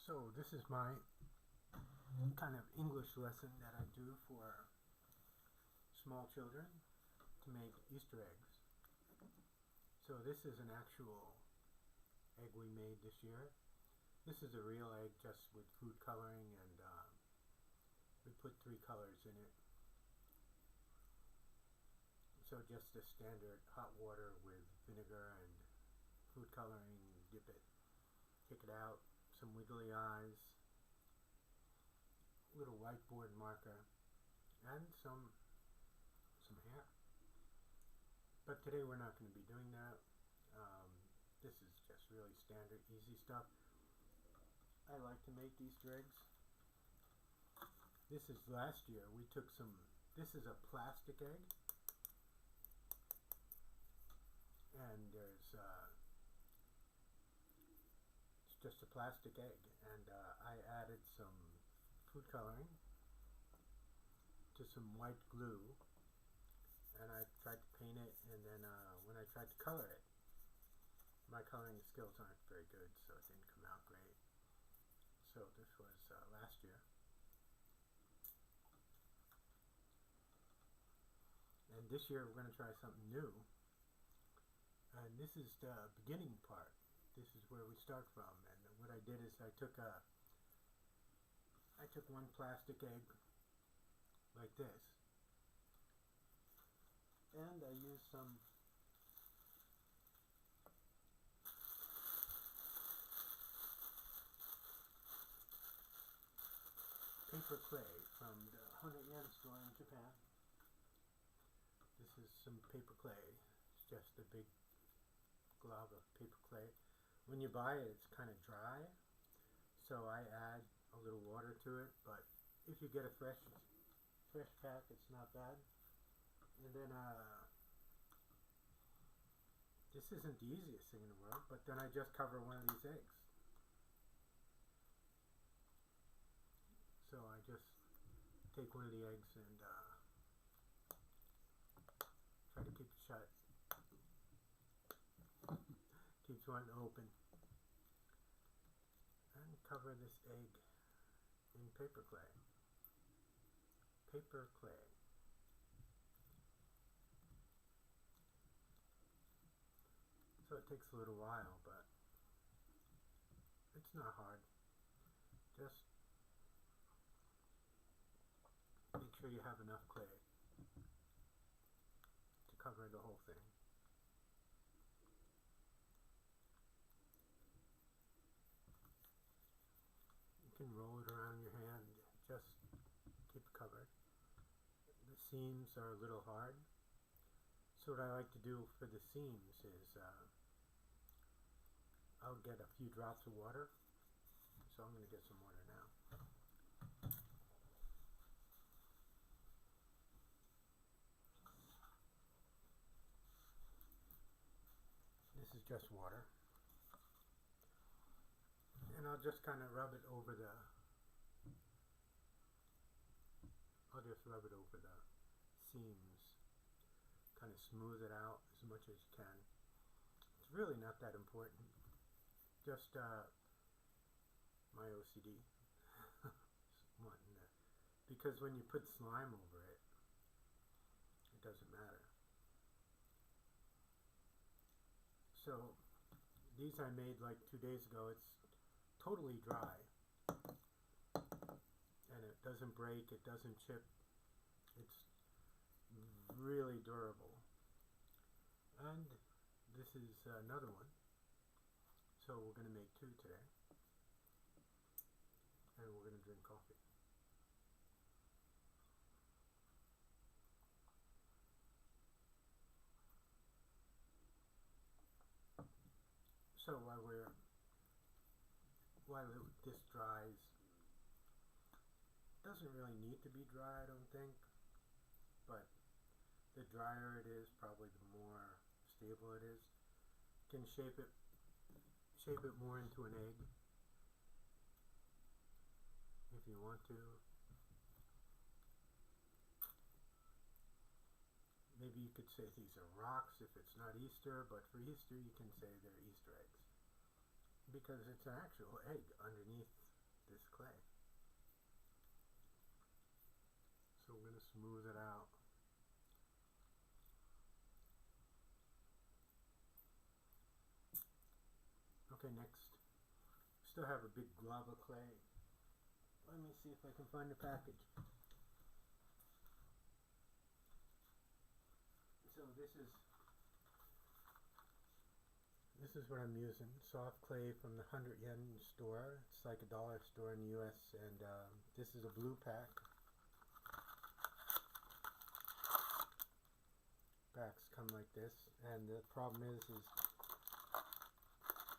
So this is my kind of English lesson that I do for small children to make Easter eggs. So this is an actual egg we made this year. This is a real egg just with food coloring, and we put 3 colors in it. So just the standard hot water with vinegar and food coloring, dip it, take it out, some wiggly eyes, little whiteboard marker, and some hair. But today we're not going to be doing that. This is just really standard, easy stuff. I like to make Easter eggs. This is last year. We took this is a plastic egg. And it's just a plastic egg. And I added some food coloring to some white glue. And I tried to paint it, and then when I tried to color it, my coloring skills aren't very good, so it didn't come out great. So this was last year. And this year we're going to try something new. And this is the beginning part. This is where we start from. And what I did is I took one plastic egg like this, and I used some paper clay from the 100-yen store in Japan. This is some paper clay. It's just a big glob of paper clay. When you buy it, it's kind of dry, so I add a little water to it, but if you get a fresh pack, it's not bad. And then this isn't the easiest thing in the world, but then I just cover one of these eggs. So I just take one of the eggs and try to keep it shut. Keeps one open. And cover this egg in paper clay. Paper clay. So it takes a little while, but it's not hard. Just make sure you have enough clay to cover the whole thing. You can roll it around in your hand, just keep it covered. The seams are a little hard, so what I like to do for the seams is I'll get a few drops of water. So I'm going to get some water now. This is just water. And I'll just kind of rub it over the seams. Kind of smooth it out as much as you can. It's really not that important. Just my OCD. Because when you put slime over it, it doesn't matter. So these I made like 2 days ago. It's totally dry, and it doesn't break, it doesn't chip. It's really durable. And this is another one. So we're going to make 2 today, and we're going to drink coffee. So while this dries, doesn't really need to be dry, I don't think, but the drier it is, probably the more stable it is. You can shape it more into an egg if you want to. Maybe you could say these are rocks if it's not Easter, but for Easter you can say they're Easter eggs, because it's an actual egg underneath this clay. So we're going to smooth it out. Okay, next. Still have a big glob of clay. Let me see if I can find the package. So this is what I'm using. Soft clay from the 100 yen store. It's like a dollar store in the US, and this is a blue pack. Packs come like this, and the problem is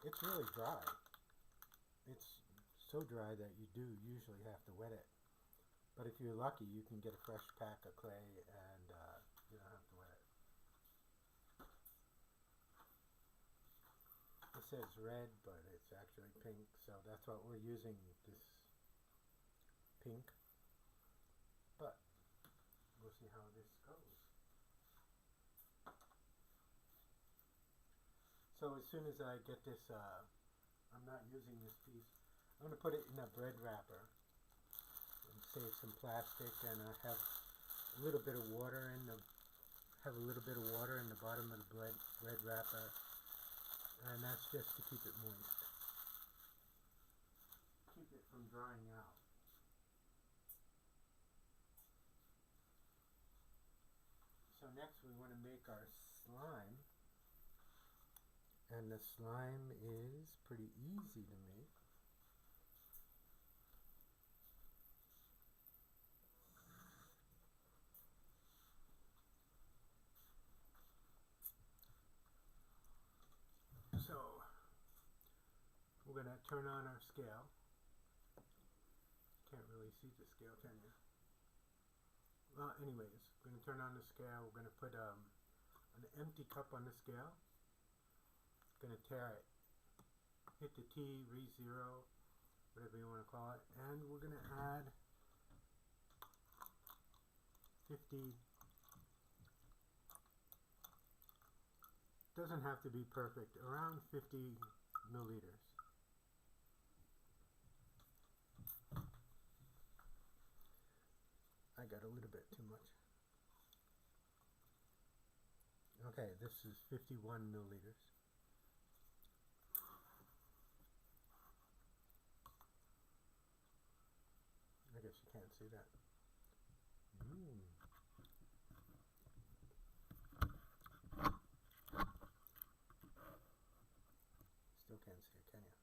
it's really dry. It's so dry that you do usually have to wet it. But if you're lucky, you can get a fresh pack of clay and you don't have to wet it. It says red, but it's actually pink, so that's what we're using, this pink. But we'll see how this goes. So as soon as I get this, I'm not using this piece. I'm going to put it in a bread wrapper and save some plastic, and I have a little bit of water in the bottom of the bread wrapper, and that's just to keep it moist. Keep it from drying out. So next we want to make our slime. And the slime is pretty easy to make. So we're going to turn on our scale. Can't really see the scale, can you? Well, anyways, we're going to turn on the scale. We're going to put an empty cup on the scale. Going to tare it, hit the T, read 0, whatever you want to call it, and we're going to add 50, doesn't have to be perfect, around 50 milliliters. I got a little bit too much. Okay, this is 51 milliliters. I guess you can't see that. Still can't see it, can you?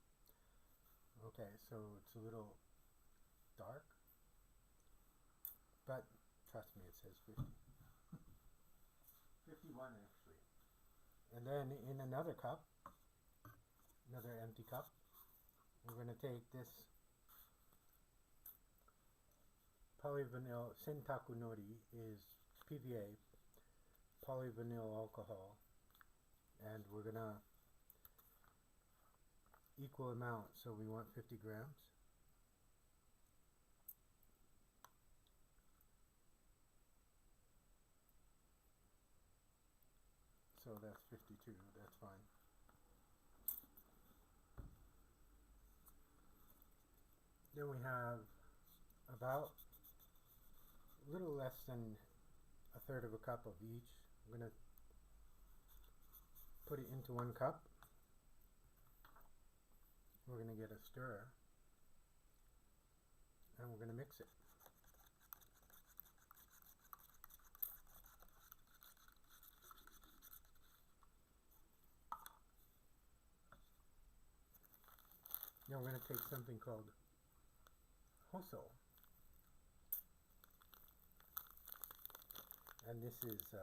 Okay, so it's a little dark, but trust me, it says 50. 51 actually. And then in another cup, another empty cup, we're going to take this polyvinyl Sentaku Nori, is PVA, polyvinyl alcohol, and we're going to equal amount, so we want 50 grams. So that's 52, that's fine. Then we have about a little less than a third of a cup of each. I'm going to put it into one cup. We're going to get a stirrer, and we're going to mix it. Now we're going to take something called hoso, and this is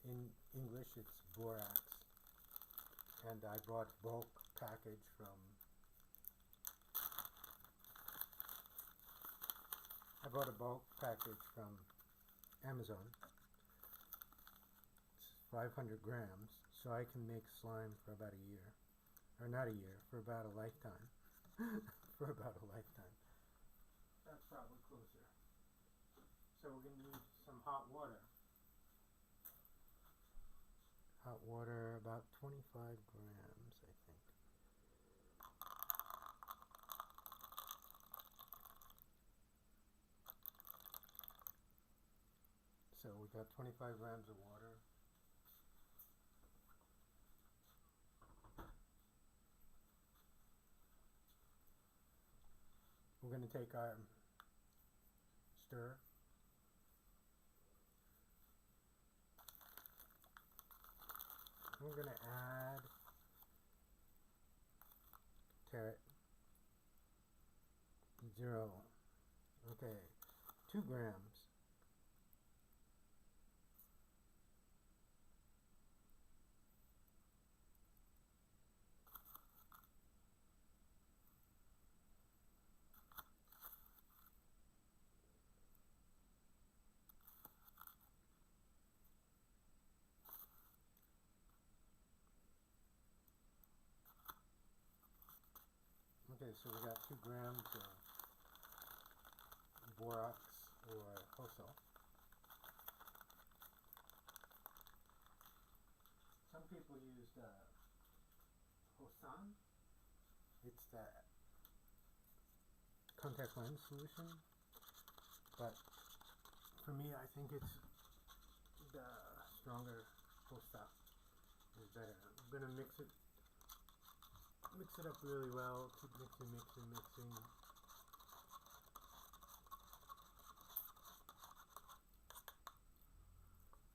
in English it's borax, and I bought bulk package from Amazon. It's 500 grams, so I can make slime for about a year, or not a year, for about a lifetime. For about a lifetime. That's probably closer. So we're going to need some hot water. Hot water, about 25 grams, I think. Got 25 grams of water. We're going to take our stir. We're going to add carrot. 0. Okay, 2 grams. Okay, so we got 2 grams of borax or hoso. Some people use the hosan. It's the contact lens solution, but for me, I think it's the stronger hosa is better. I'm gonna mix it up really well. Keep mixing.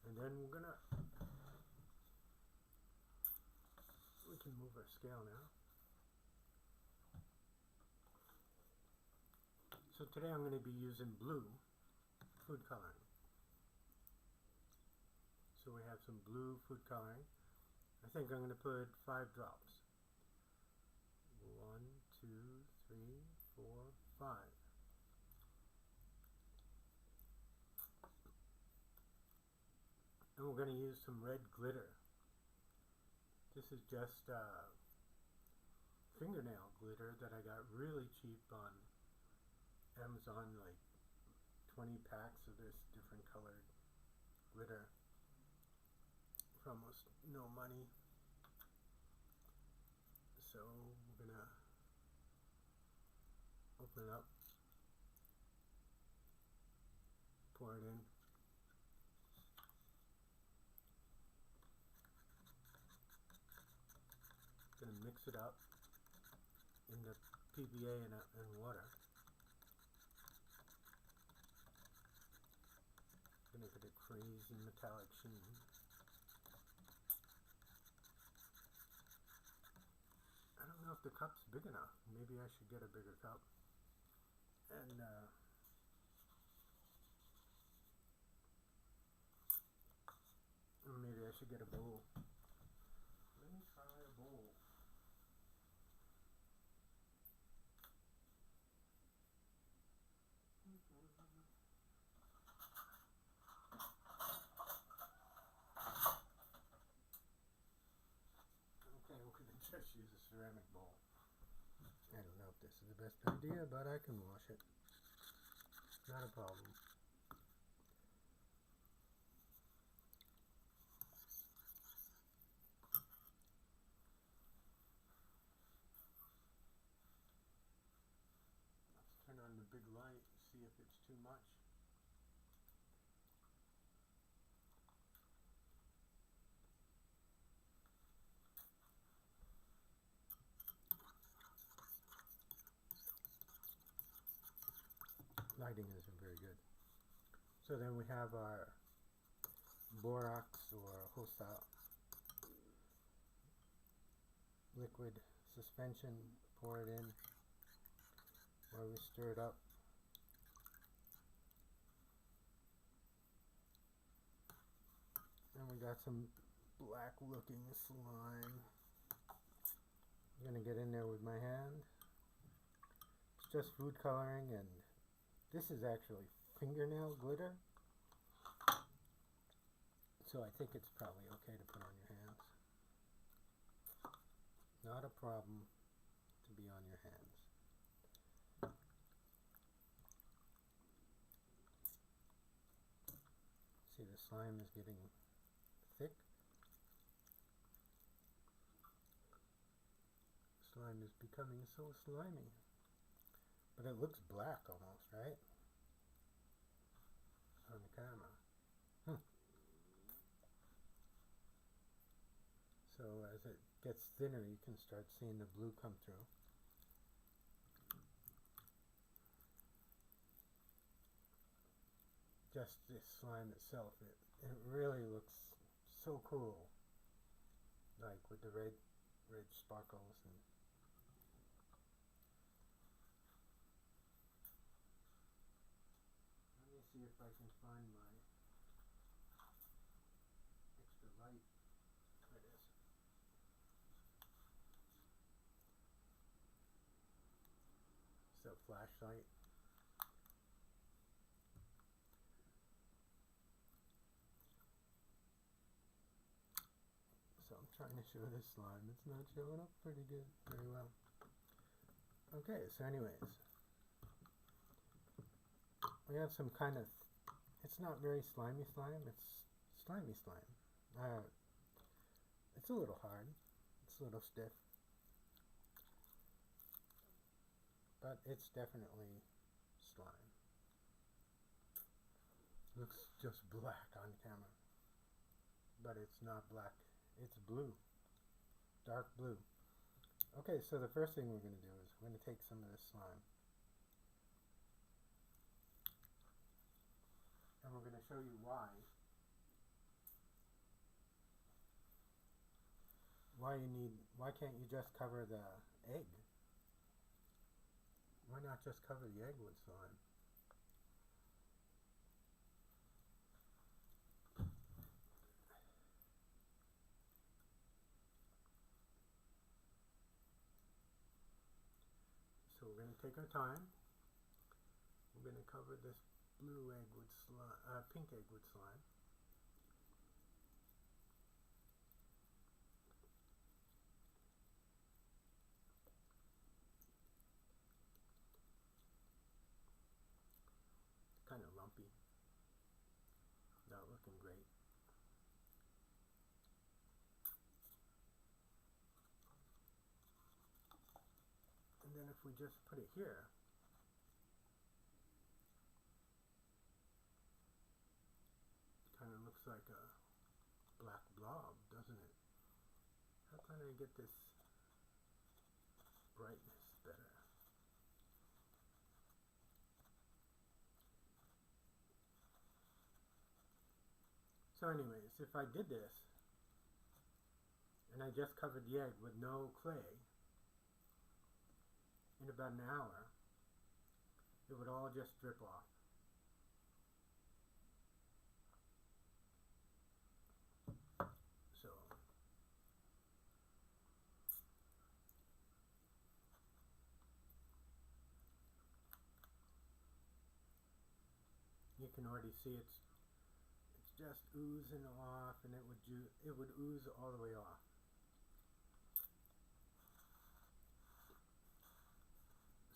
And then we can move our scale now. So today I'm going to be using blue food coloring. So we have some blue food coloring. I think I'm going to put 5 drops. 1, 2, 3, 4, 5. And we're going to use some red glitter. This is just fingernail glitter that I got really cheap on Amazon, like 20 packs of this different colored glitter for almost no money. So we're gonna open it up, pour it in. Gonna mix it up in the PVA and water. Gonna get a crazy metallic sheen. I don't know if the cup's big enough. Maybe I should get a bigger cup. And or maybe I should get a bowl. Let me try a bowl. Okay, we're gonna just use a ceramic bowl. I don't know if this is the best idea, but I can wash it. Not a problem. Let's turn on the big light, see if it's too much. Lighting isn't very good. So then we have our borax or hosa liquid suspension. Pour it in while we stir it up. And we got some black looking slime. I'm gonna get in there with my hand. It's just food coloring, and this is actually fingernail glitter. So I think it's probably okay to put on your hands. Not a problem to be on your hands. See, the slime is getting thick. Slime is becoming so slimy. But it looks black almost, right? On the camera. So as it gets thinner, you can start seeing the blue come through. Just this slime itself, it really looks so cool, like with the red sparkles. And let me see if I can find my extra light. There it is. So flashlight. So I'm trying to show this slime. It's not showing up pretty good, very well. Okay, so anyways, we have some kind of, it's not very slimy slime, it's slimy slime. It's a little hard, it's a little stiff, but it's definitely slime. Looks just black on camera, but it's not black. It's blue, dark blue. Okay, so the first thing we're going to do is we're going to take some of this slime, and we're going to show you why can't you just cover the egg? Why not just cover the egg with slime? So we're going to take our time. We're going to cover this blue egg with slime, pink egg with slime. Kind of lumpy. Not looking great. And then if we just put it here, it kind of looks like a black blob, doesn't it? How can I get this brightness better? So anyways, if I did this, and I just covered the egg with no clay, in about an hour, it would all just drip off. So you can already see it's just oozing off, and it would ooze all the way off.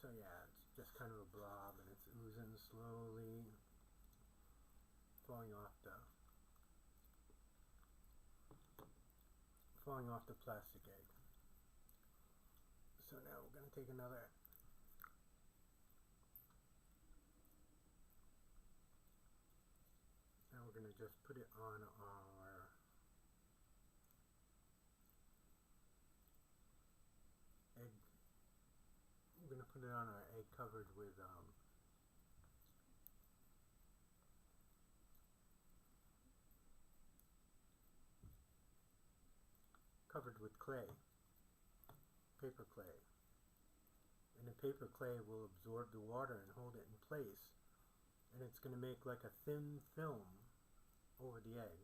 So yeah, it's just kind of a blob, and it's oozing slowly, falling off the plastic egg. So now we're going to take another Now we're going to just put it on our egg. We're going to put it on our egg covered with clay, paper clay. And the paper clay will absorb the water and hold it in place, and it's going to make like a thin film over the egg.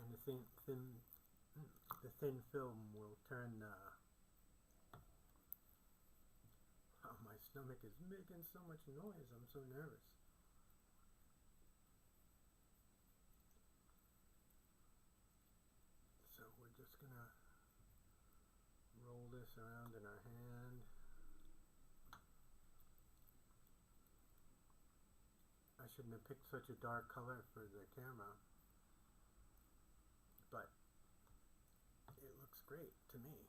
And the thin film will turn oh, my stomach is making so much noise. I'm so nervous. So we're just gonna roll this around in our hand. I shouldn't have picked such a dark color for the camera, but it looks great to me.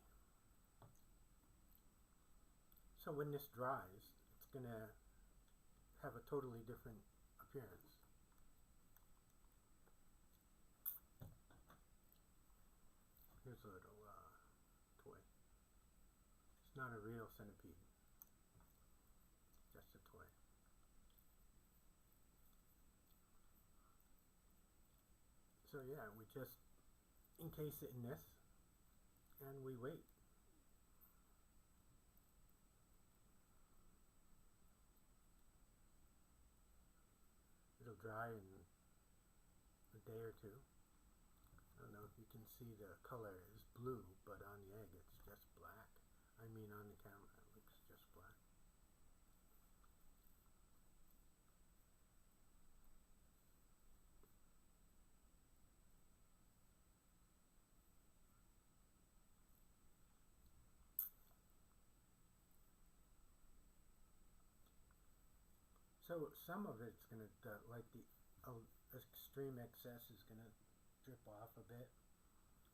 So when this dries, it's gonna have a totally different appearance. Here's a little toy. It's not a real centipede, just a toy. So yeah, we just encase it in this and we wait. It'll dry in a day or two. I don't know if you can see the color is blue, but on the egg it's just black. I mean on the camera it looks just black. So some of it's going to, like the extreme excess is going to drip off a bit,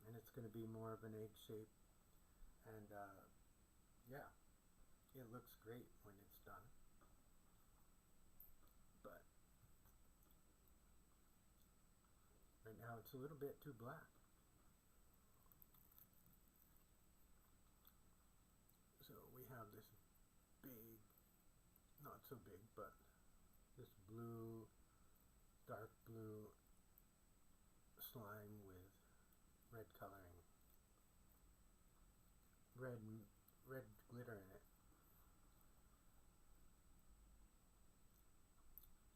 and it's going to be more of an egg shape. And yeah, it looks great when it's done. But right now it's a little bit too black. So we have this big, not so big, but this blue, dark blue slime with red coloring, red glitter in it.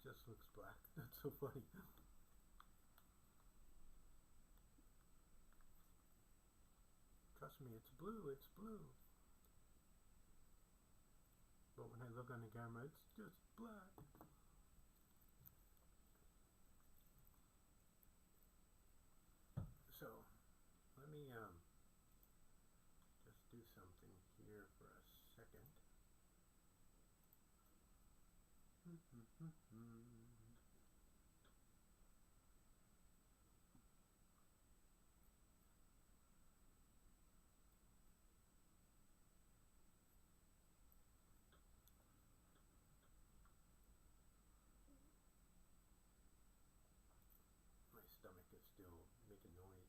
Just looks black. That's so funny. Trust me, it's blue, it's blue. But when I look on the camera, it's just black. So, let me just do something here for a second. My stomach is still making noise.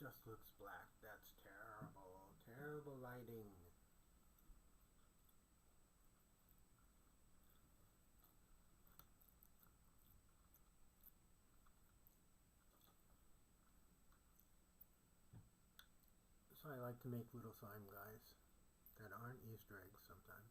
Just looks black. That's terrible. Terrible lighting. So I like to make little slime guys that aren't Easter eggs sometimes.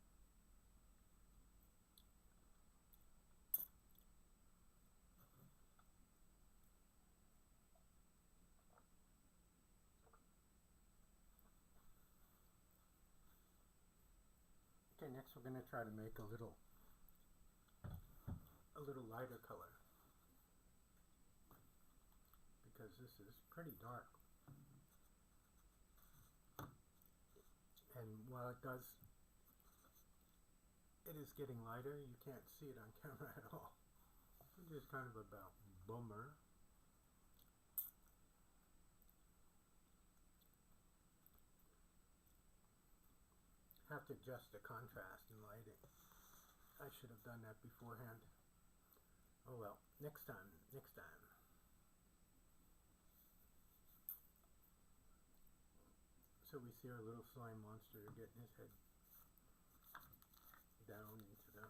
Next we're going to try to make a little lighter color, because this is pretty dark. And while it is getting lighter, you can't see it on camera at all, which is kind of a bummer. Have to adjust the contrast and lighting. I should have done that beforehand. Oh well, next time. So we see our little slime monster getting his head down into the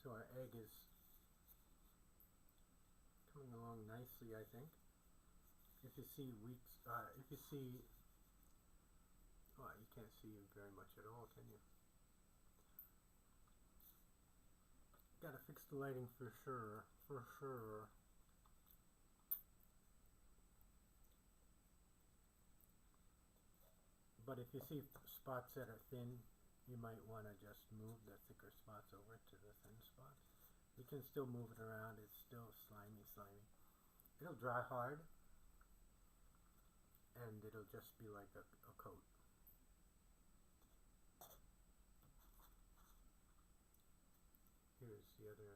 so our egg is coming along nicely, I think. If you see well, you can't see very much at all, can you? Gotta fix the lighting for sure. But if you see spots that are thin, you might want to just move the thicker spots over to the thin spots. You can still move it around, it's still slimy. It'll dry hard, and it'll just be like a coat. Here's the other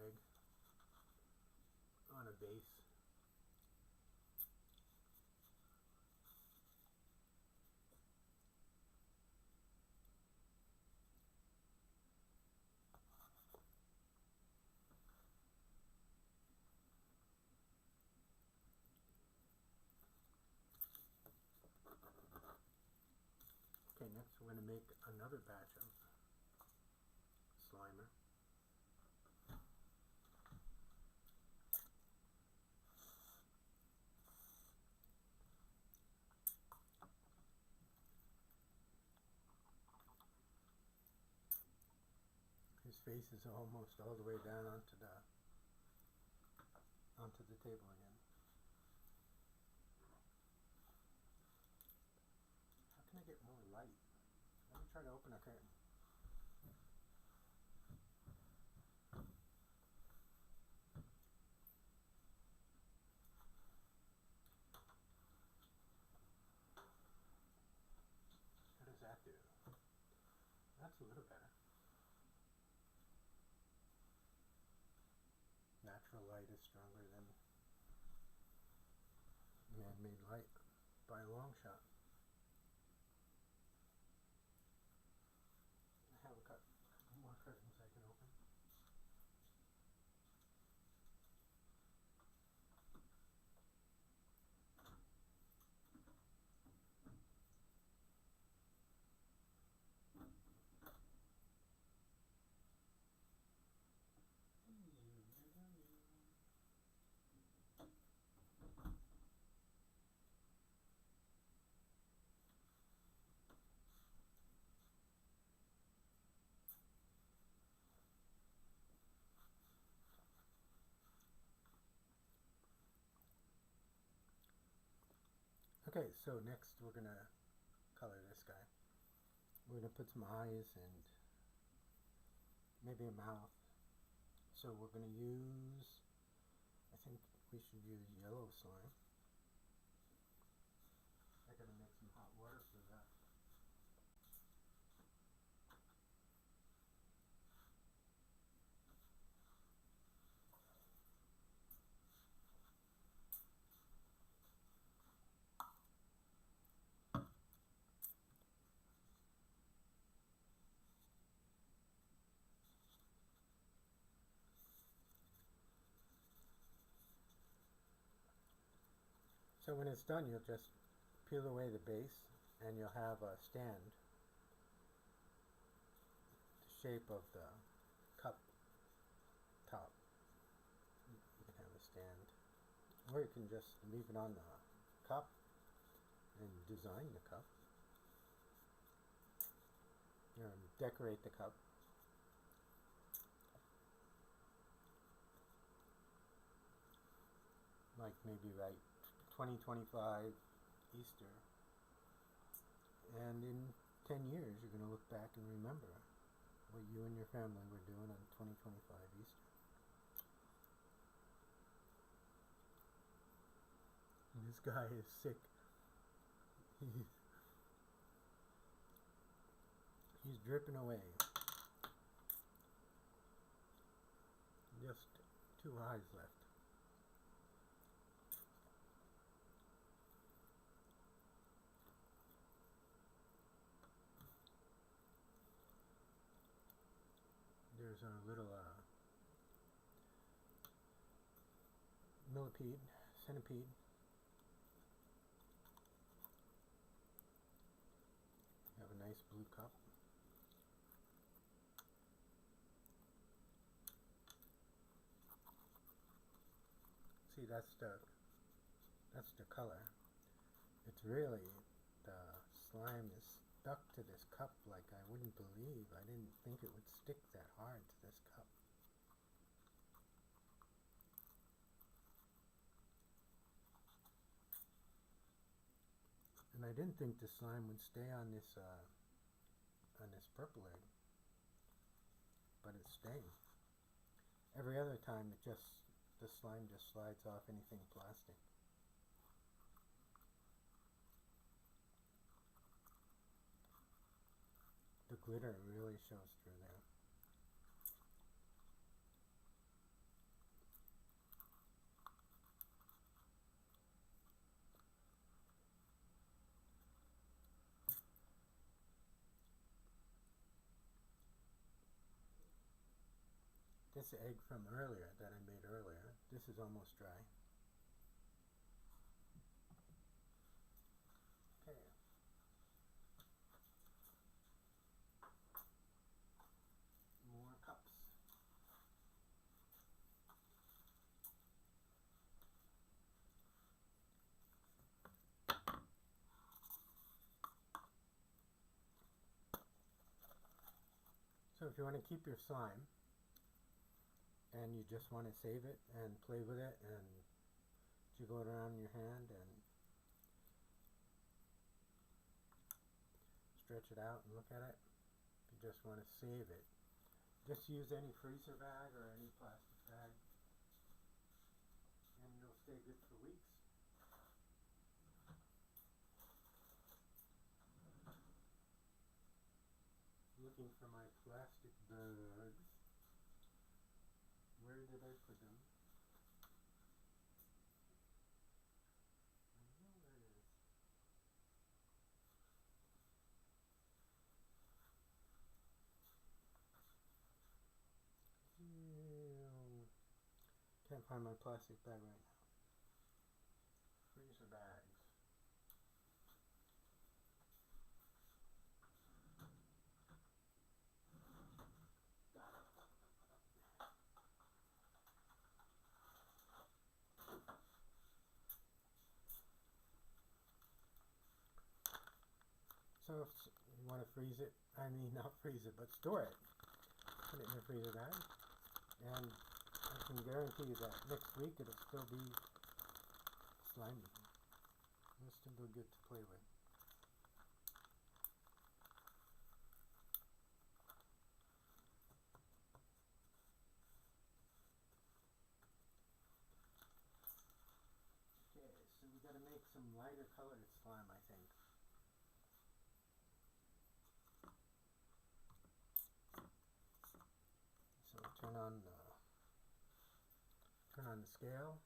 egg on a base. Okay, next we're going to make another batch of Slimer. His face is almost all the way down onto the table again. How can I get more light? Let me try to open a curtain. How does that do? That's a little better. Natural light is stronger than man-made light by a long shot. I have a couple more curtains I can open. Okay, so next we're going to color this guy. We're going to put some eyes and maybe a mouth. So we're going to use, I think we should use yellow slime. I got to make some hot water for that. So when it's done, you'll just peel away the base and you'll have a stand, the shape of the cup top. You can have a stand, or you can just leave it on the cup and design the cup, decorate the cup. like maybe right 2025 Easter, and in 10 years you're going to look back and remember what you and your family were doing on 2025 Easter. And this guy is sick. He's dripping away. Just 2 eyes left. There's a little millipede, centipede. Have a nice blue cup. See, that's the color. It's really, the slime is stuck to this cup like I wouldn't believe. I didn't think it would stick that hard to this cup. And I didn't think the slime would stay on this purple egg, but it's staying. Every other time the slime just slides off anything plastic. The glitter really shows through there. This egg from earlier that I made earlier, this is almost dry. Okay. More cups. So if you want to keep your slime, and you just want to save it and play with it and jiggle it around in your hand and stretch it out and look at it, if you just want to save it, just use any freezer bag or any plastic bag and it'll stay good for weeks. Looking for my plastic bags. Where did I put them? I know where it is. Can't find my plastic bag right now. Freezer bags. So if you want to freeze it, not freeze it, but store it, put it in the freezer bag, and I can guarantee you that next week it'll still be slimy. It'll still be good to play with. Okay, so we got to make some lighter colored slime, I think. So turn on the scale.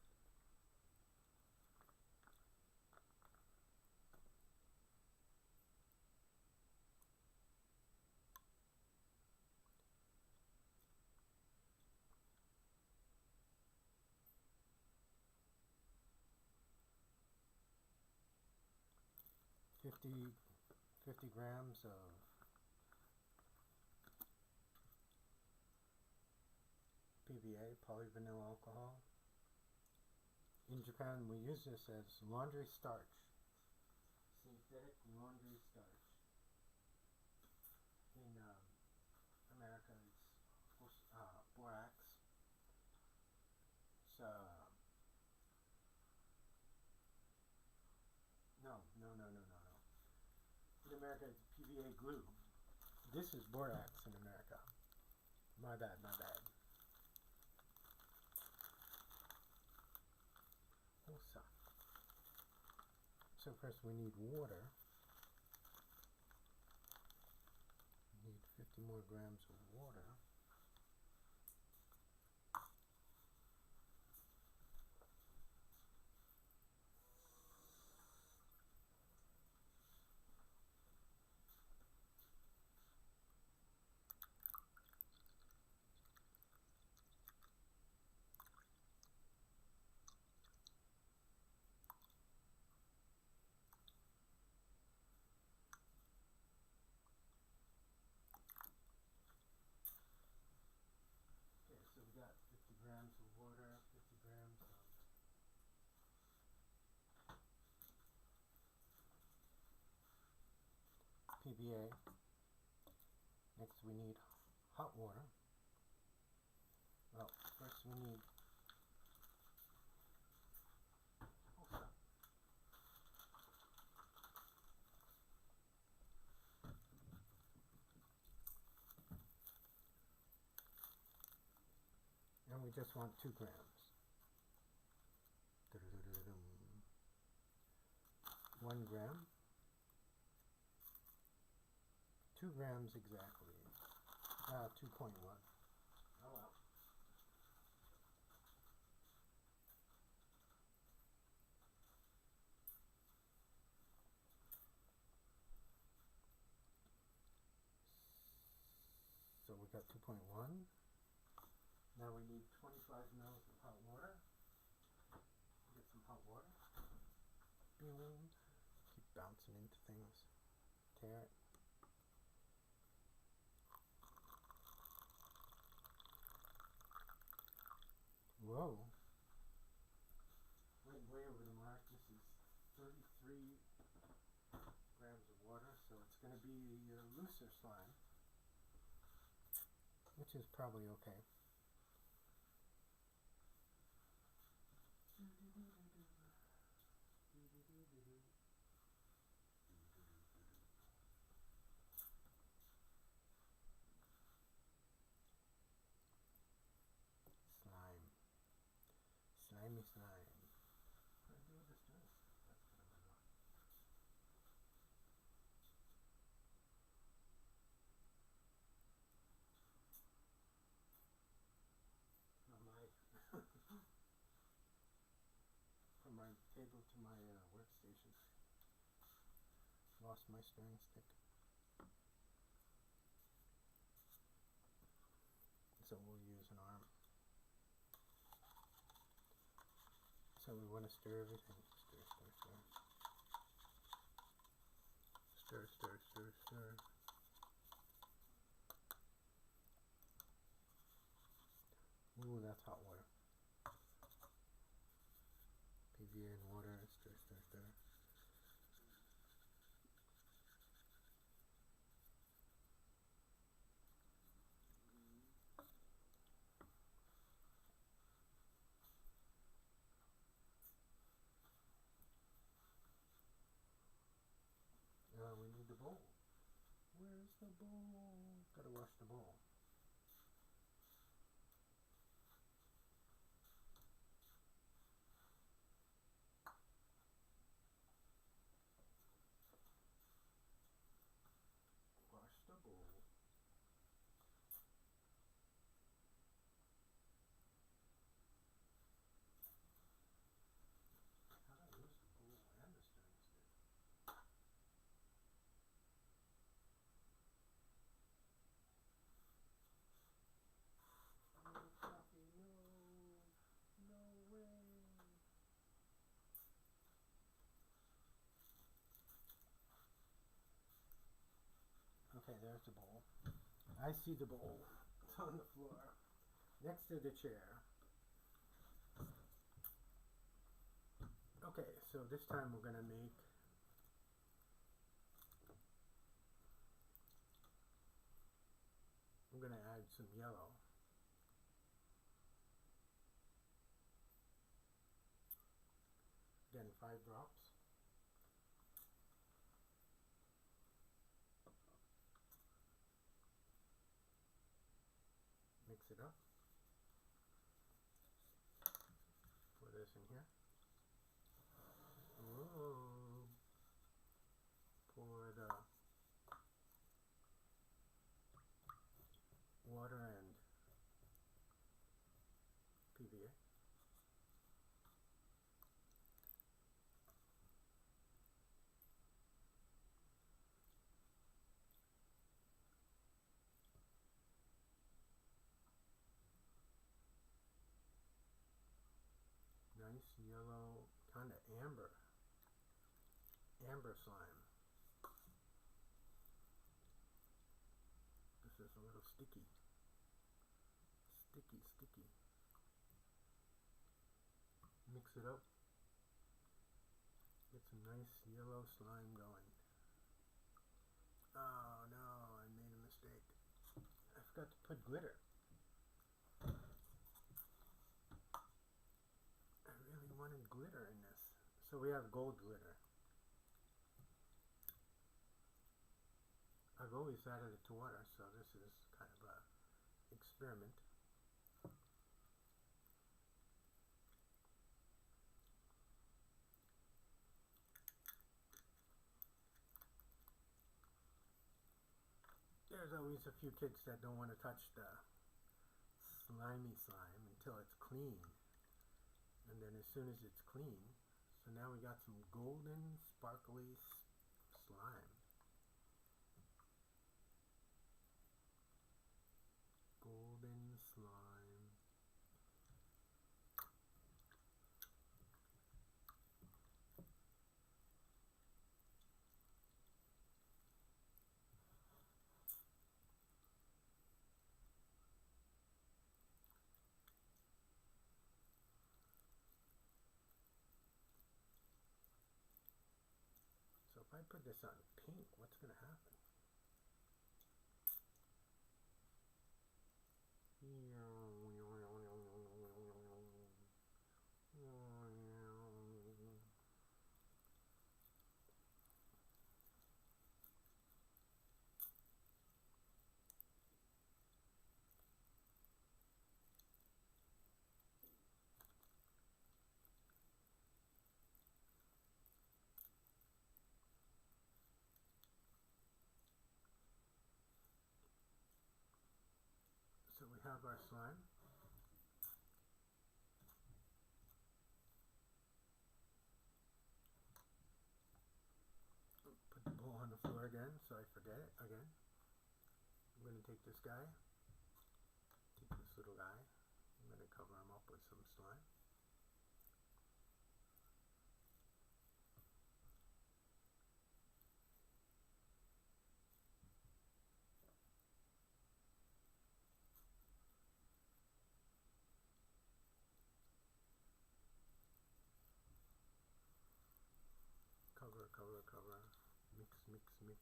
Fifty grams of PVA, polyvinyl alcohol. In Japan, we use this as laundry starch, synthetic laundry starch. In America, it's borax. It's America it's PVA glue. This is borax in America. My bad, my bad. So first we need water. We need 50 more grams of water. So we got 50 grams of water, 50 grams of PVA. Next we need hot water. Well, first we need and we just want 2 grams. 1 gram. 2 grams exactly. 2.1. Oh well. So we got 2.1. Now we need 25 mils of hot water. Get some hot water. Boom. Keep bouncing into things. Tear it. Whoa. Went way over the mark. This is 33 grams of water, so it's going to be a looser slime, which is probably okay. Slime. Slimy slime. What do I do with this drink? That's what I'm going. From my table to my workstation. Lost my stirring stick. So we'll use an arm. So we want to stir everything. Stir, stir, stir. Stir, stir, stir, stir. Ooh, that's hot water. PVA and water. Stir, stir, stir. We need the bowl. Where's the bowl? Gotta wash the bowl. Wash the bowl. How do I use the bowl and the stirring stick? No coffee, no way. Okay, there's the bowl. I see the bowl. It's on the floor, next to the chair. Okay, so this time we're gonna make add some yellow. Again, 5 drops. it up. Pour this in here. Whoa. Pour the water and PVA. Nice yellow, kind of amber slime. This is a little sticky. Sticky. Mix it up. Get some nice yellow slime going. Oh no, I made a mistake. I forgot to put glitter. I really wanted glitter in this. So we have gold glitter. I've always added it to water, so this is kind of a experiment. There's always a few kids that don't want to touch the slimy slime until it's clean. And then as soon as it's clean, so now we got some golden sparkly slime. Golden slime. So if I put this on pink, what's going to happen? So we have our slime. Put the bowl on the floor again so I forget it again. I'm going to take this guy, take this little guy, I'm going to cover him up with some slime. Cover, mix.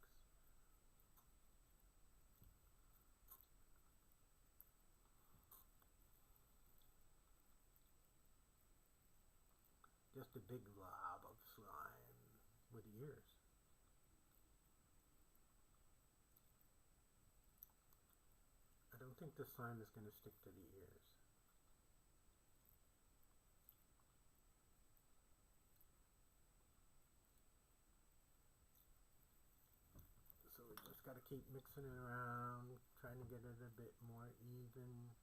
Just a big blob of slime with ears. I don't think the slime is going to stick to the ears. So we just got to keep mixing it around, trying to get it a bit more even.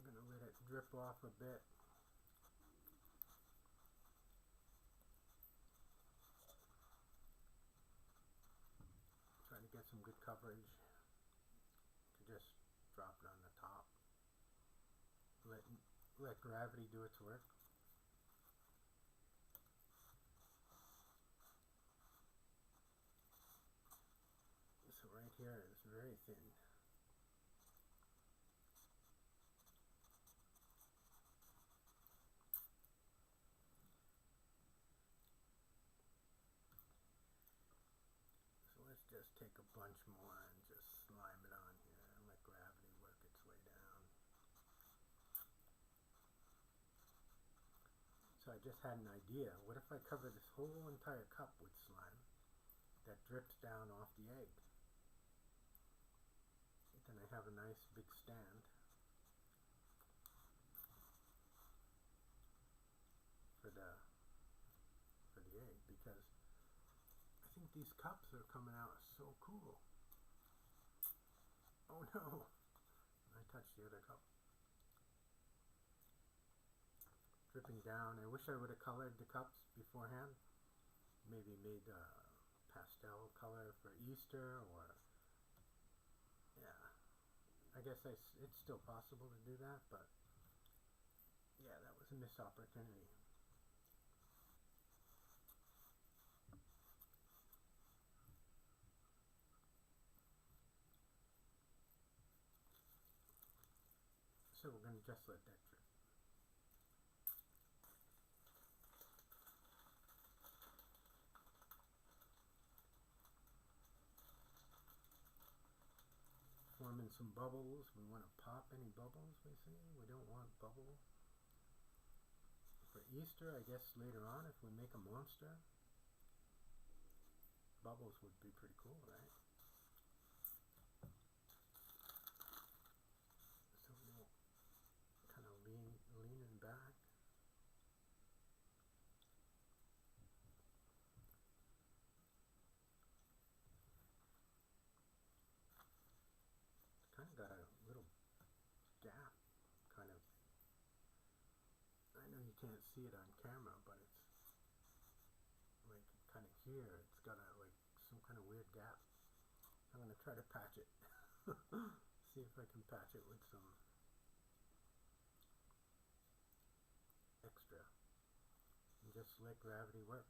I'm going to let it drip off a bit. Trying to get some good coverage. You can just drop it on the top. Let gravity do its work. So right here is very thin. take a bunch more and just slime it on here and let gravity work its way down. So I just had an idea. What if I cover this whole entire cup with slime that drips down off the egg? Then I have a nice big stand for the egg, because I think these cups are coming out so cool. Oh no! I touched the other cup. Dripping down. I wish I would have colored the cups beforehand. Maybe made a pastel color for Easter, or yeah. I guess it's still possible to do that, but yeah, that was a missed opportunity. So we're going to just let that drip. Forming some bubbles. We want to pop any bubbles we see. We don't want bubble. For Easter, I guess later on, if we make a monster, bubbles would be pretty cool, right? So we'll kind of leaning back. Kind of got a little gap, kind of. I know you can't see it on camera, but it's like kind of here. It's got a like some kind of weird gap. I'm gonna try to patch it. See if I can patch it with some extra, and just let gravity work.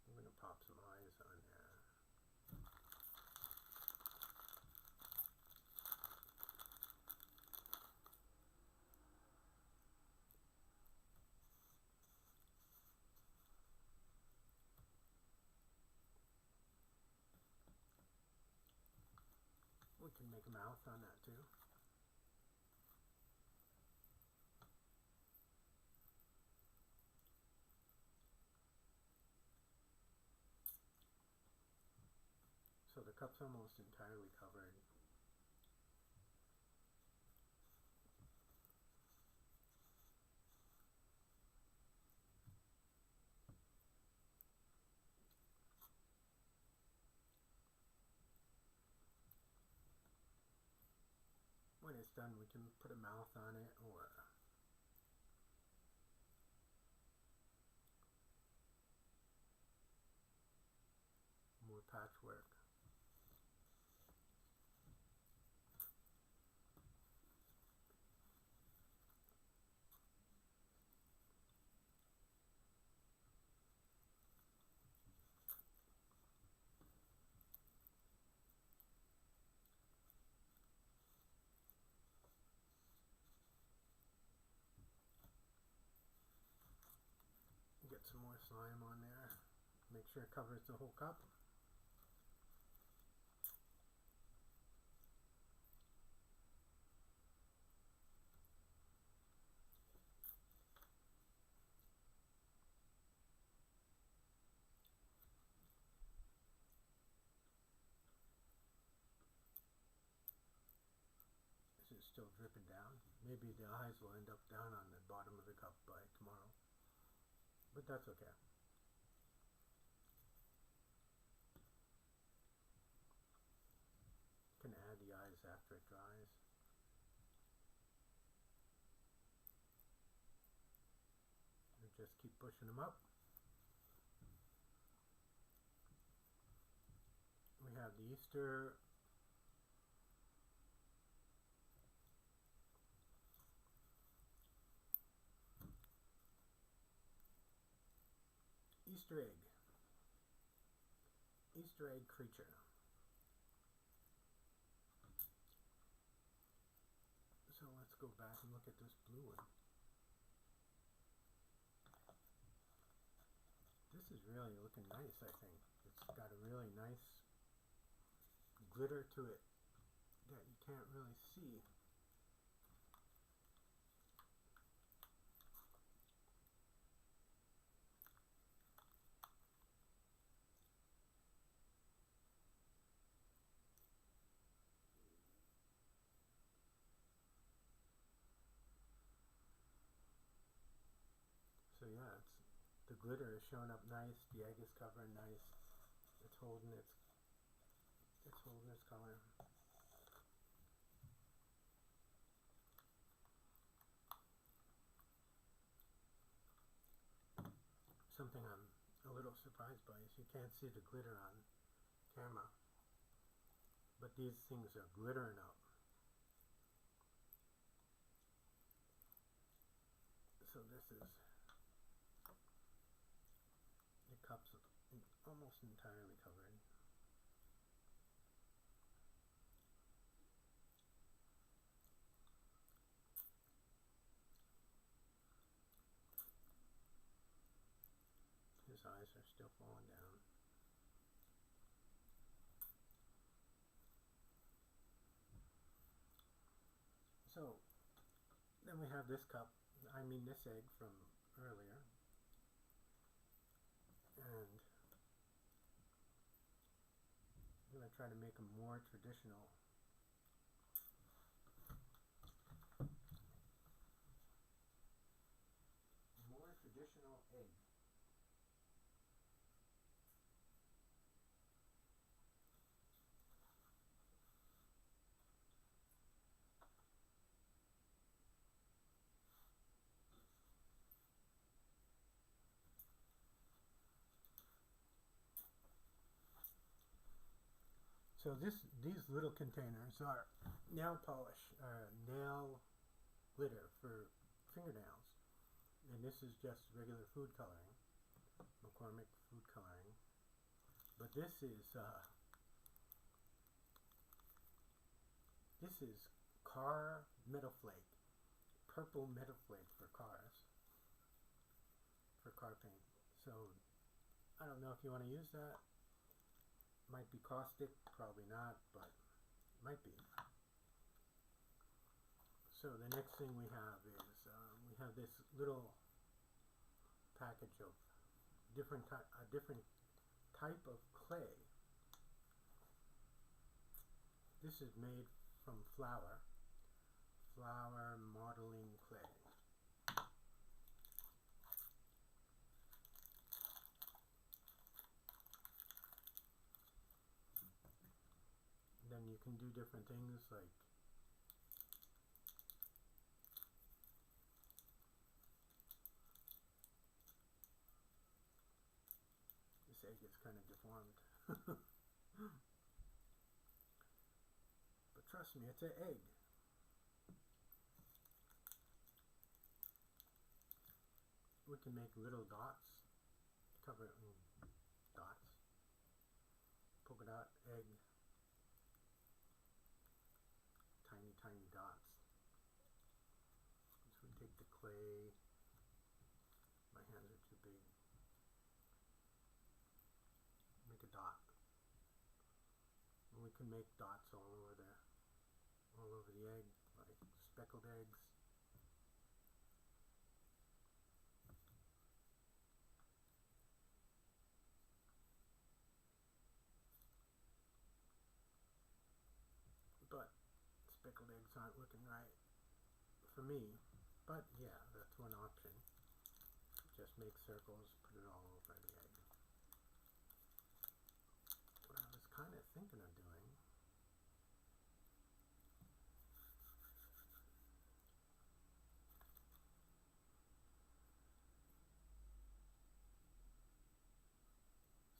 I'm gonna pop some eyes on there. We can make a mouth on that too. So the cup's almost entirely covered. When it's done, we can put a mouth on it, or more patchwork. Get some more slime on there. Make sure it covers the whole cup. This is still dripping down. Maybe the eyes will end up down on the bottom of the cup by tomorrow, but that's okay. Can add the eyes after it dries. And just keep pushing them up. We have the Easter egg. Easter egg creature. let's go back and look at this blue one. This is really looking nice, I think. It's got a really nice glitter to it that you can't really see. So yeah, the glitter is showing up nice. The egg is covering nice. It's holding its color. Something I'm a little surprised by is you can't see the glitter on camera, but these things are glittering up. So this is the cup's almost entirely covered. His eyes are still falling down. So then we have this cup, this egg from earlier, and I'm going to try to make a more traditional egg. So these little containers are nail polish, nail glitter for fingernails, and this is just regular food coloring, McCormick food coloring. But this is car metal flake, purple metal flake for cars, for car paint. So I don't know if you want to use that. Might be caustic, probably not, but might be. So the next thing we have is we have this little package of a different type of clay. This is made from flour modeling clay. Then you can do different things like this egg is kind of deformed. But trust me, it's an egg. We can make little dots, cover it in dots, polka dot egg, tiny dots. So we take the clay, my hands are too big, make a dot. And we can make dots all over the egg, like speckled eggs. But speckled eggs aren't looking right for me. But yeah, that's one option. Just make circles, put it all over the egg. What I was kind of thinking of doing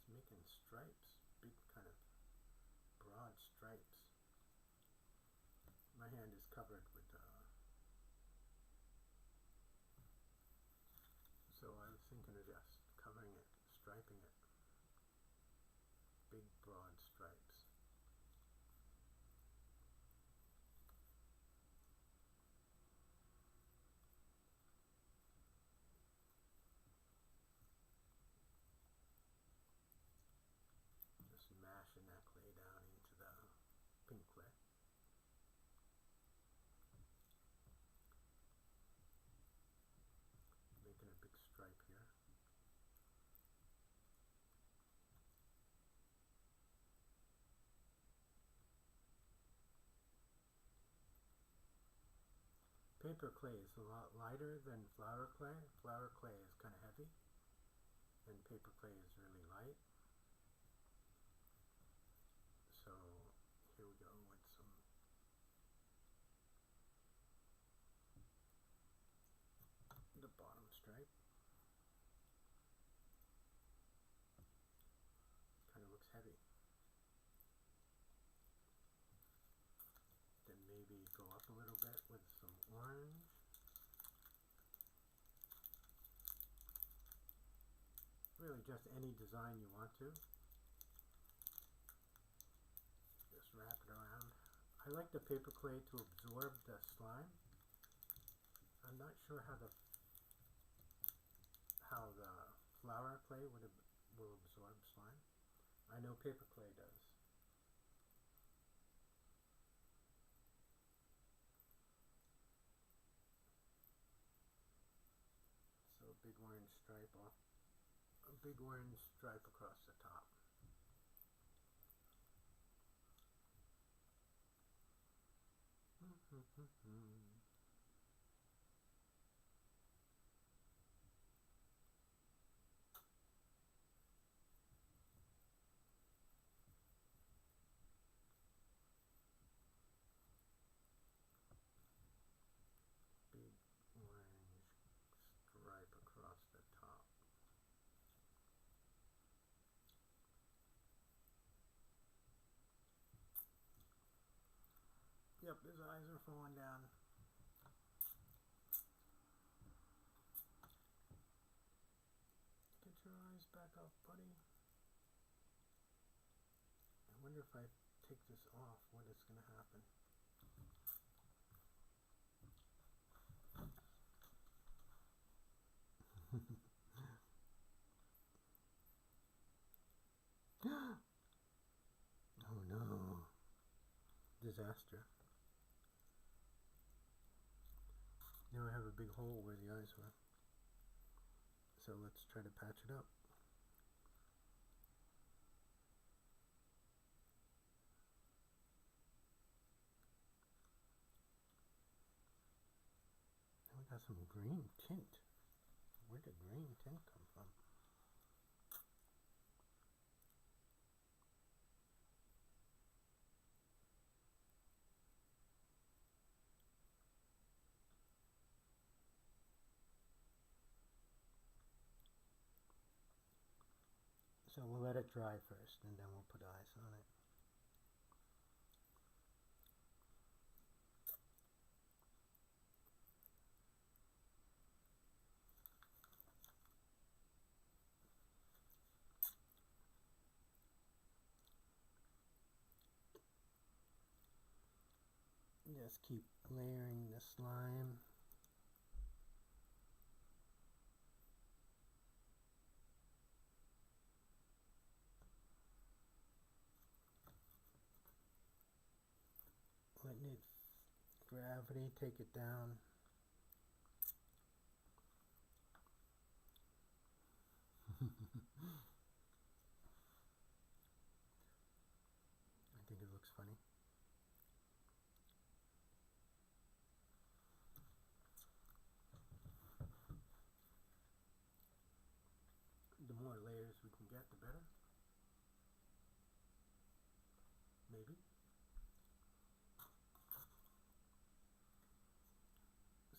is making stripes, big kind of broad stripes. My hand is covered with so I was thinking of just covering it, striping it. Big broad stripes. paper clay is a lot lighter than flour clay. Flour clay is kind of heavy, and paper clay is really light. So here we go with some the bottom stripe. Kind of looks heavy. Then maybe go up a little bit with some orange. Really just any design you want to. Just wrap it around. I like the paper clay to absorb the slime. I'm not sure how the flour clay will absorb slime. I know paper clay does. So a big orange stripe off, a big orange stripe across the top. Big orange stripe across the top. Yep, his eyes are falling down. Get your eyes back up, buddy. I wonder if I take this off, what is going to happen. Oh no. Disaster. Now I have a big hole where the eyes were. So let's try to patch it up. Now we got some green tint. Where did green tint come from? So we'll let it dry first and then we'll put eyes on it. Just keep layering the slime. Letting it gravity take it down. I think it looks funny. The more layers we can get, the better. Maybe.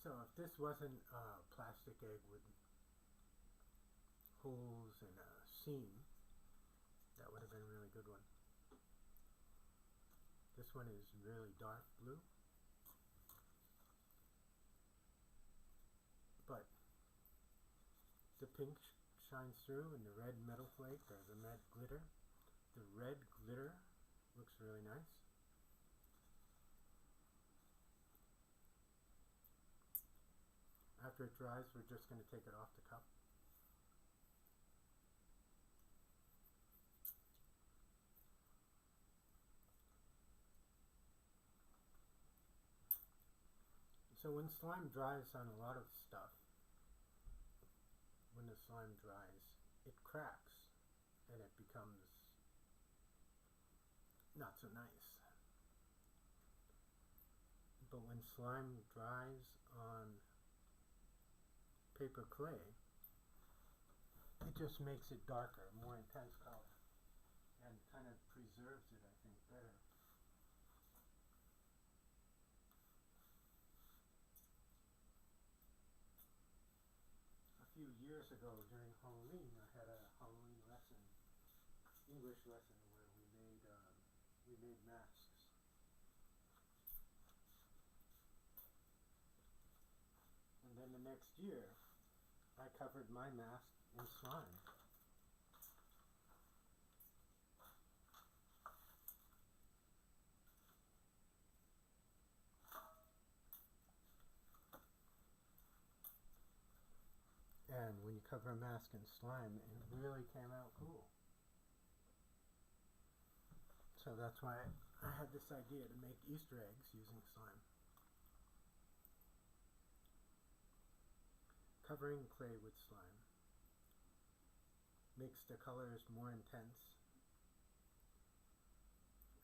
So if this wasn't a plastic egg with holes and a seam, that would have been a really good one. This one is really dark blue, but the pink shines through and the red metal flake or the red glitter. The red glitter looks really nice. After it dries, we're just going to take it off the cup. So when slime dries on a lot of stuff, when the slime dries, it cracks and it becomes not so nice. But when slime dries on paper clay, it just makes it darker, more intense color, and kind of preserves it, I think, better. A few years ago during Halloween, I had a Halloween lesson, English lesson, where we made masks. And then the next year, I covered my mask in slime. And when you cover a mask in slime, it really came out cool. So that's why I had this idea to make Easter eggs using slime. Covering clay with slime makes the colors more intense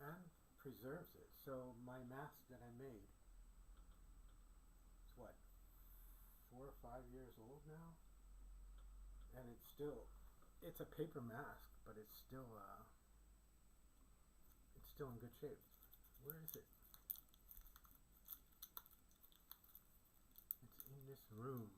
and preserves it. So my mask that I made, it's what, 4 or 5 years old now? And it's a paper mask, but it's still in good shape. Where is it? It's in this room.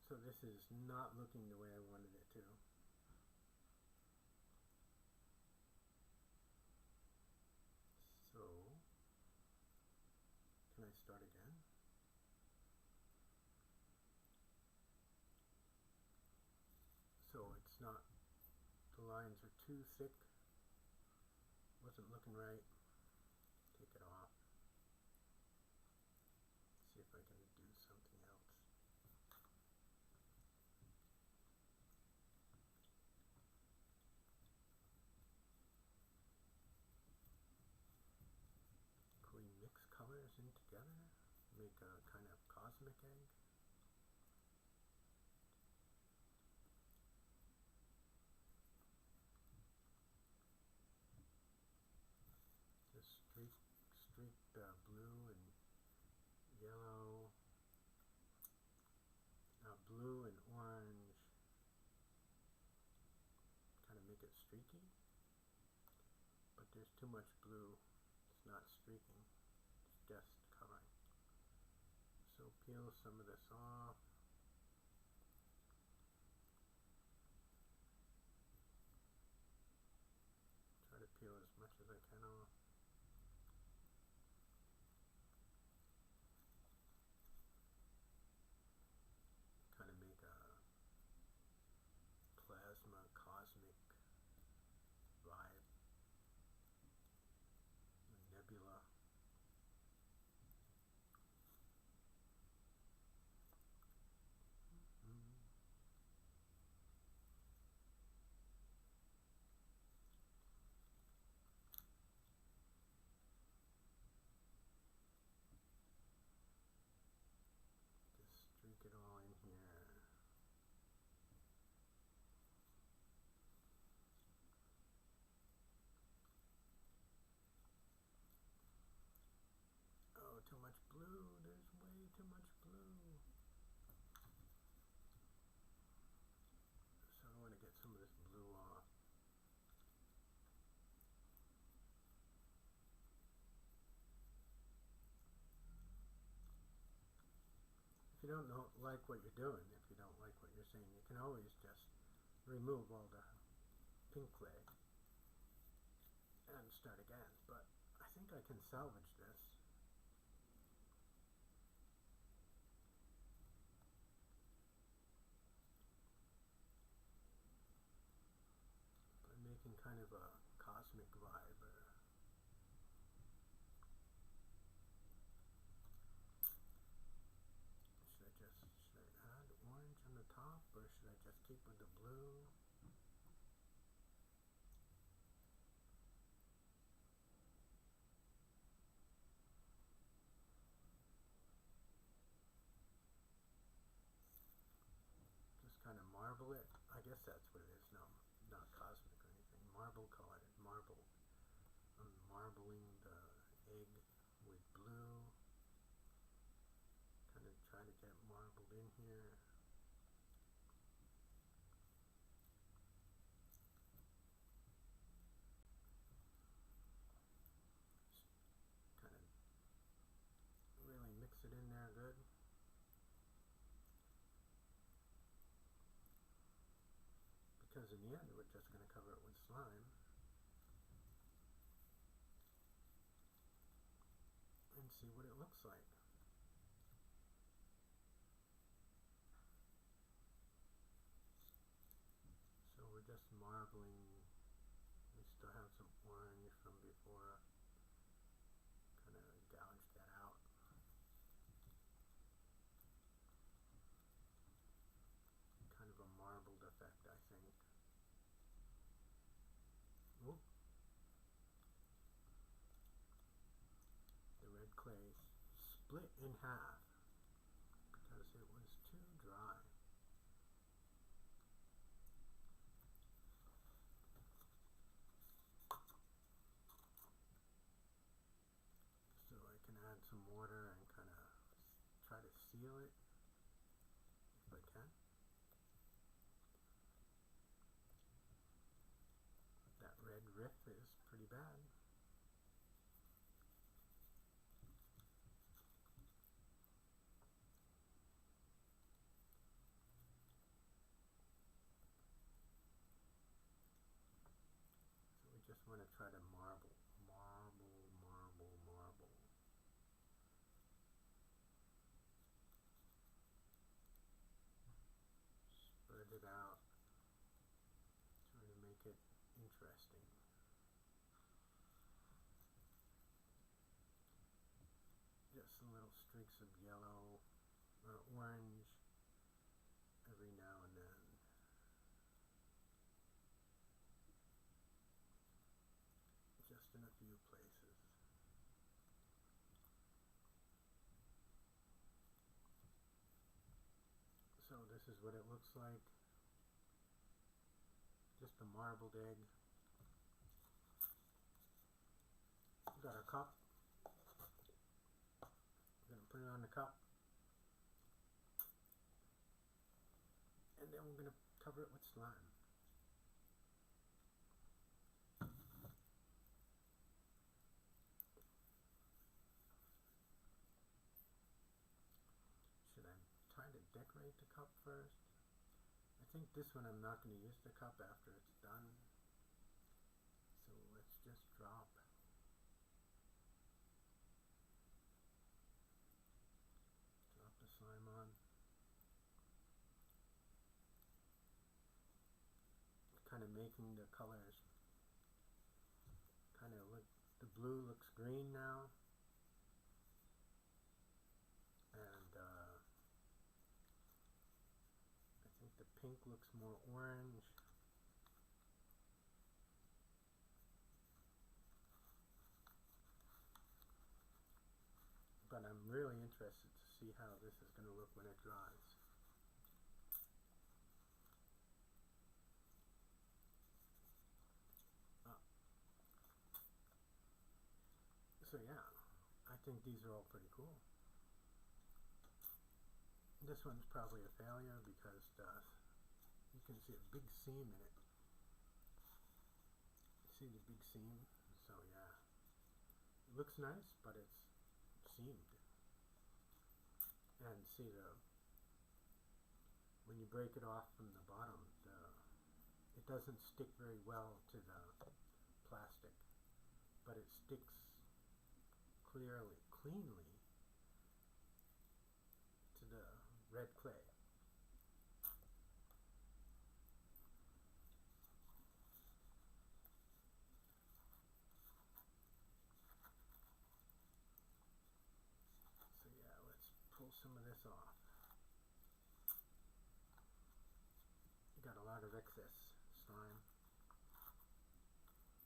So this is not looking the way I wanted it to. So, can I start again? So it's not, the lines are too thick. Wasn't looking right. Take it off. See if I can do something else. Can we mix colors in together? Make a kind of cosmic egg? Just streaked blue and yellow, blue and orange, kind of make it streaky, but there's too much blue, it's not streaking, it's just covering. So peel some of this off. Try to peel as much as I can off. Kind of make a plasma cosmic vibe, a nebula. Just streak it all in here. Oh, too much blue. There's way too much blue. So I want to get some of this blue off. If you don't like what you're doing, if you don't like what you're saying, you can always just remove all the pink clay and start again. But I think I can salvage this. By making kind of a cosmic vibe. Should I add orange on the top, or should I guess that's what it is. No, not cosmic or anything. Marble colored. Marble. I'm marbling the egg with blue. Kind of try to get marbled in here. Kind of really mix it in there good. Because in the end we're just going to cover it with slime. And see what it looks like. So we're just marbling. We still have some orange from before. Kind of gouge that out. Kind of a marbled effect, I think. Oop. The red clay split in half because it was too dry. So I can add some water and kind of try to seal it if I can. That red riff is pretty bad. So we just want to try to marble. Spread it out. Try to make it interesting. Just some little streaks of yellow or orange every now and then. Just in a few places. So this is what it looks like. Just a marbled egg. We've got our cup. We're going to put it on the cup. And then we're going to cover it with slime. Should I try to decorate the cup first? I think this one I'm not going to use the cup after it's done. So let's just drop the slime on. Kind of making the colors kind of look, the blue looks green now. And I think the pink looks more orange. But I'm really interested to see how this is going to look when it dries. So yeah, I think these are all pretty cool. This one's probably a failure because you can see a big seam in it. See the big seam? So yeah, it looks nice, but it's seamed. And see when you break it off from the bottom, it doesn't stick very well to the plastic, but it sticks cleanly to the red clay. So yeah, let's pull some of this off. Got a lot of excess slime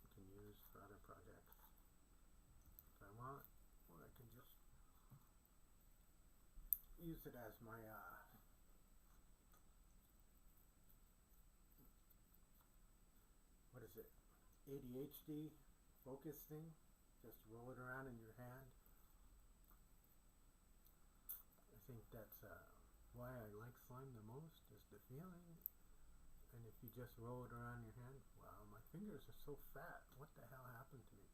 you can use for other projects if I want, or I can just use it as my ADHD focus thing. Just roll it around in your hand. I think that's why I like slime the most, is the feeling. And if you just roll it around your hand, wow, my fingers are so fat. What the hell happened to me?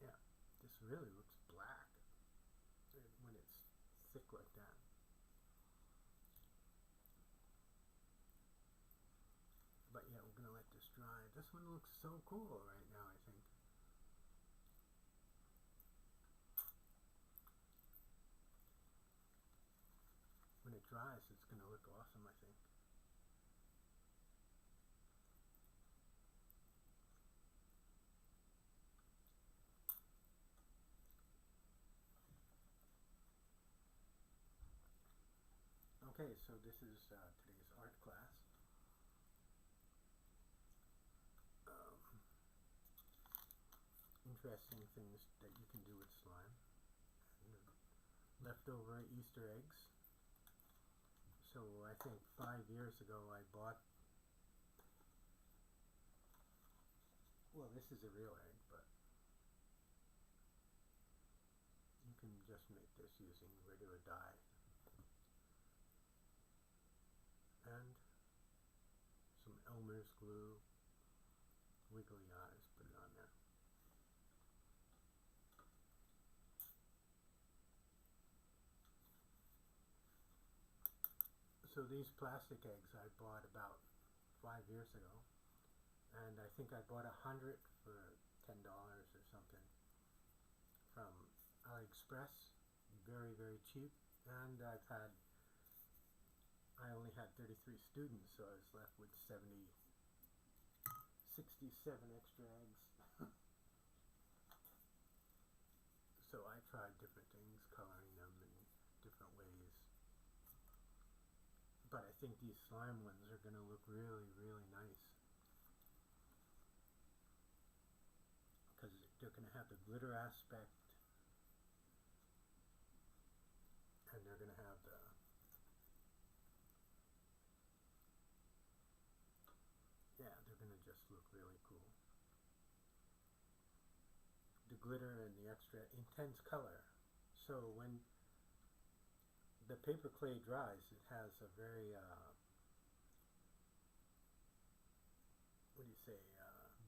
Yeah, this really looks black when it's thick like that. But yeah, we're gonna let this dry. This one looks so cool right now, I think. When it dries, it's gonna look awesome, I think. Okay, so this is today's art class. Interesting things that you can do with slime. And leftover Easter eggs. So I think 5 years ago I bought, well, this is a real egg, but you can just make this using regular dye. And some Elmer's glue, wiggly eyes, put it on there. So these plastic eggs I bought about 5 years ago, and I think I bought 100 for $10 or something from AliExpress. Very, very cheap. And I only had 33 students, so I was left with 67 extra eggs. So I tried different things, coloring them in different ways. But I think these slime ones are going to look really, really nice. Because they're going to have the glitter aspect. And they're going to have the they're going to just look really cool. The glitter and the extra intense color. So when the paper clay dries, it has a very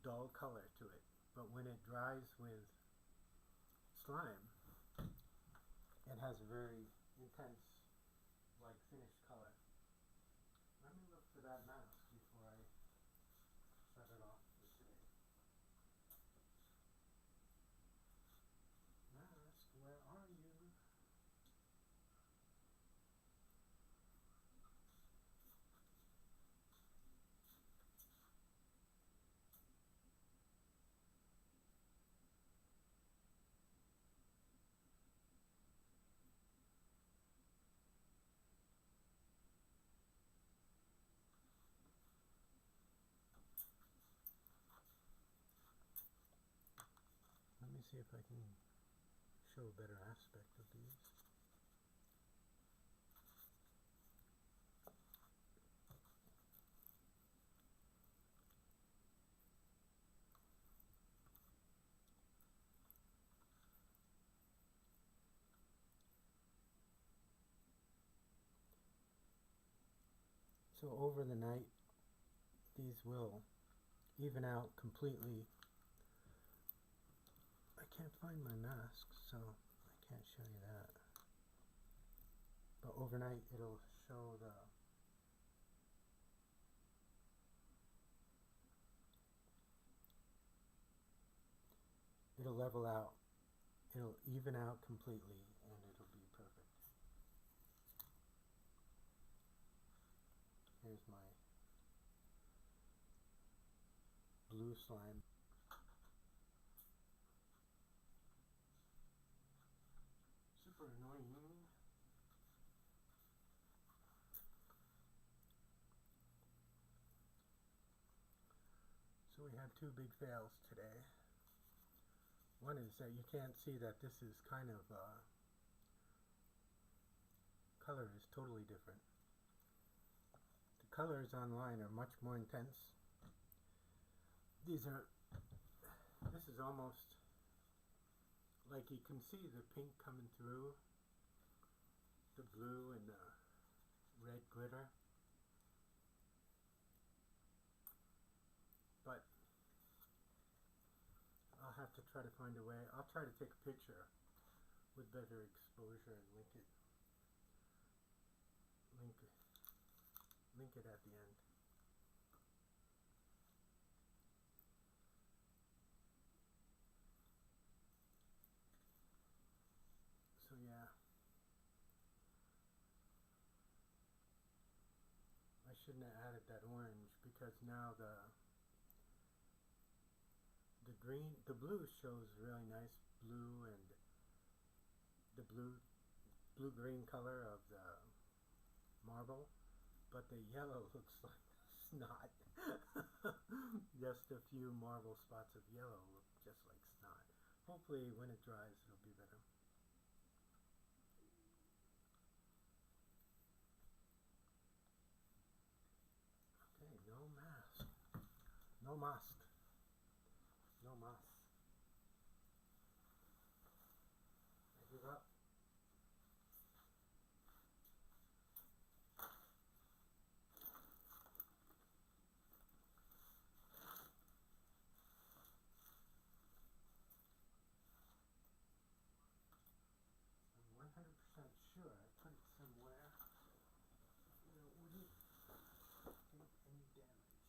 dull color to it. But when it dries with slime, it has a very intense, like, finished color. Let me look for that mask before I shut it off for today. Mask, where are you? Let me see if I can show a better aspect of these. So over the night, these will even out completely. I can't find my mask, so I can't show you that. But overnight, it'll show it'll level out, it'll even out completely, and it'll be perfect. Here's my blue slime. Super annoying. So we have two big fails today. One is that you can't see that this is kind of color is totally different. The colors online are much more intense. This is almost like you can see the pink coming through, the blue and the red glitter. But I'll have to try to find a way. I'll try to take a picture with better exposure and link it at the end. So yeah, I shouldn't have added that orange because now the blue shows really nice blue, and the blue-green color of the marble, but the yellow looks like snot. Just a few marble spots of yellow look just like snot. Hopefully when it dries it'll be better. Okay, no mask. No mask. No mask. I give up. I'm 100% sure I put it somewhere where it wouldn't take any damage.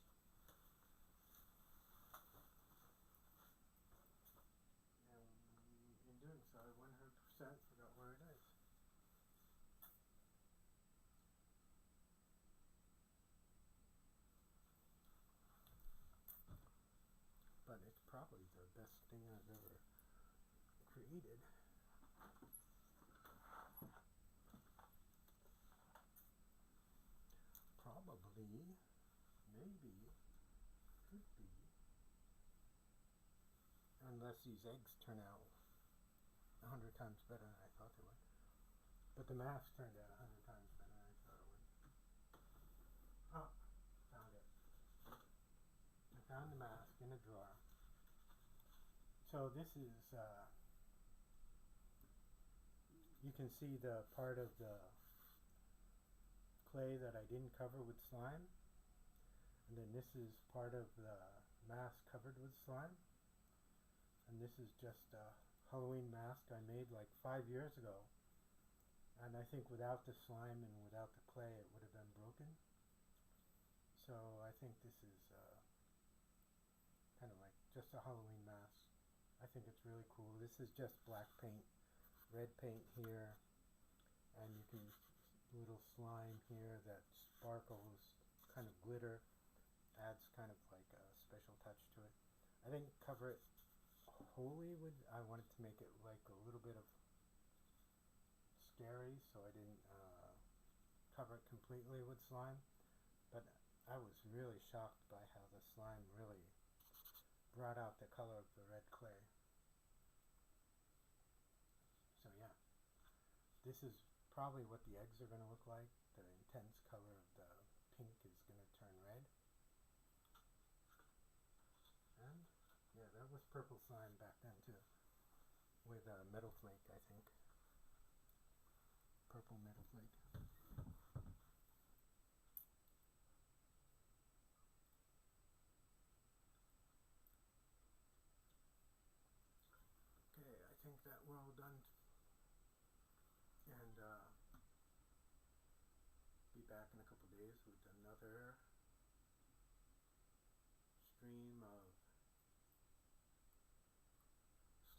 And in doing so, I 100% forgot where it is. But it's probably the best thing I've ever created. Probably, maybe, could be, unless these eggs turn out 100 times better than I thought they would. But the mask turned out 100 times better than I thought it would. Oh, found it. I found the mask in a drawer. So this is, you can see the part of the clay that I didn't cover with slime. And then this is part of the mask covered with slime. And this is just a Halloween mask I made like 5 years ago. And I think without the slime and without the clay it would have been broken. So I think this is kind of like just a Halloween mask. I think it's really cool. This is just black paint, red paint here, and you can little slime here that sparkles, kind of glitter, adds kind of like a special touch to it. I didn't cover it wholly with, I wanted to make it like a little bit of scary, so I didn't cover it completely with slime, but I was really shocked by how the slime really brought out the color of the red clay. So yeah, this is probably what the eggs are going to look like. The intense color of the pink is going to turn red. And yeah, that was purple slime back then too, with a metal flake, I think. Purple metal flake. Okay, I think that we're all done. And be back in a couple days with another stream of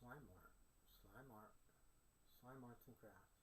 slime art, slime arts and crafts.